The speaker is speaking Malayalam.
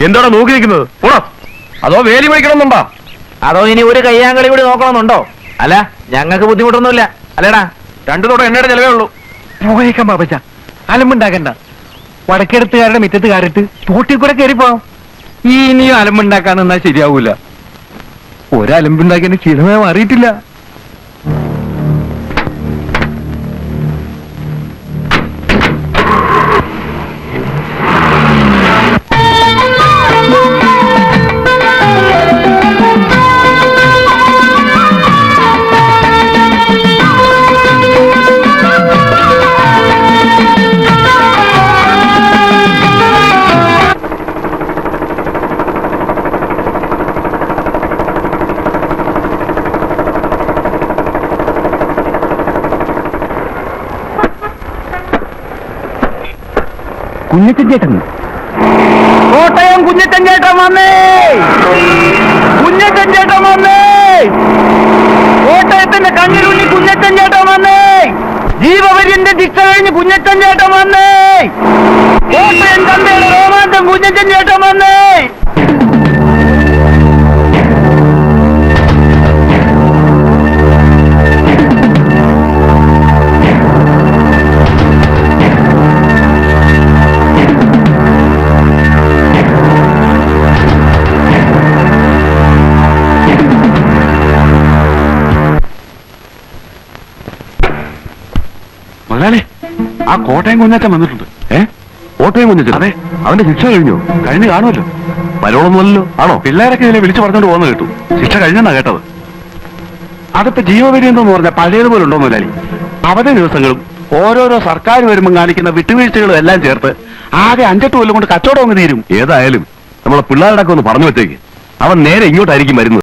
എന്തോടാ നോക്കി നിൽക്കുന്നത്? പോടാ. അതോ വേലി പഠിക്കണമെന്നുണ്ടോ? അതോ ഇനി ഒരു കയ്യാങ്കളി കൂടി നോക്കണമെന്നുണ്ടോ? അല്ല, ഞങ്ങൾക്ക് ബുദ്ധിമുട്ടൊന്നുമില്ല അല്ലേടാ. രണ്ടു തോടെ എണ്ണയുടെ ചെലവേ ഉള്ളൂ. പോയേക്കാം ബാബച്ച, അലമ്പുണ്ടാക്കണ്ട. വടക്കെടുത്തുകാരുടെ മുറ്റത്ത് കാരിട്ട് തോട്ടിൽ കൂടെ കയറിപ്പോവാം. ഈ ഇനിയും അലമ്പുണ്ടാക്കാൻ നിന്നാ ശരിയാവൂല. ഒരലമ്പുണ്ടാക്കിയ ചിലവേ മാറിയിട്ടില്ല. കുഞ്ഞച്ചൻ ചേട്ടൻ, കോട്ടയം കുഞ്ഞച്ചൻ ചേട്ടൻ വന്നേ! കുഞ്ഞച്ചൻ ചേട്ടൻ വന്നേ! കോട്ടയത്തിന്റെ കണ്ണിലുണ്ണി കുഞ്ഞച്ചൻ ചേട്ടൻ വന്നേ! ജീവപര്യന്റെ ശിക്ഷ കഴിഞ്ഞ് കുഞ്ഞച്ചൻ ചേട്ടൻ വന്നേ! കോട്ടയം ചന്തയുടെ രോമാഞ്ചം കുഞ്ഞച്ചൻ ചേട്ടൻ വന്നേ! മുതലാളി, ആ കോട്ടയം കുഞ്ഞാറ്റം വന്നിട്ടുണ്ട്. കോട്ടയം കുഞ്ഞാറ്റം? അതെ. അവന്റെ ശിക്ഷ കഴിഞ്ഞു. കഴിഞ്ഞ് കാണുമല്ലോ. പരോളൊന്നുമല്ലോ. ആണോ? പിള്ളേരൊക്കെ ഇതിനെ വിളിച്ചു പറഞ്ഞോണ്ട് പോകുന്ന കേട്ടു. ശിക്ഷ കഴിഞ്ഞെന്നാ കേട്ടത്. അതിപ്പോ ജീവപര്യന്തം എന്ന് പറഞ്ഞാൽ പഴയതുപോലെ ഉണ്ടോ മുതലാളി? അവധി ദിവസങ്ങളും ഓരോരോ സർക്കാർ വരുമ്പോൾ കാണിക്കുന്ന വിട്ടുവീഴ്ചകളും എല്ലാം ചേർത്ത് ആകെ 5-8 കൊല്ലം കൊണ്ട് കച്ചവടം അങ്ങ് തീരും. ഏതായാലും നമ്മളെ പിള്ളേരുടെ ഒന്ന് പറഞ്ഞു വെച്ചേക്ക്. അവൻ നേരെ ഇങ്ങോട്ടായിരിക്കും വരുന്നത്.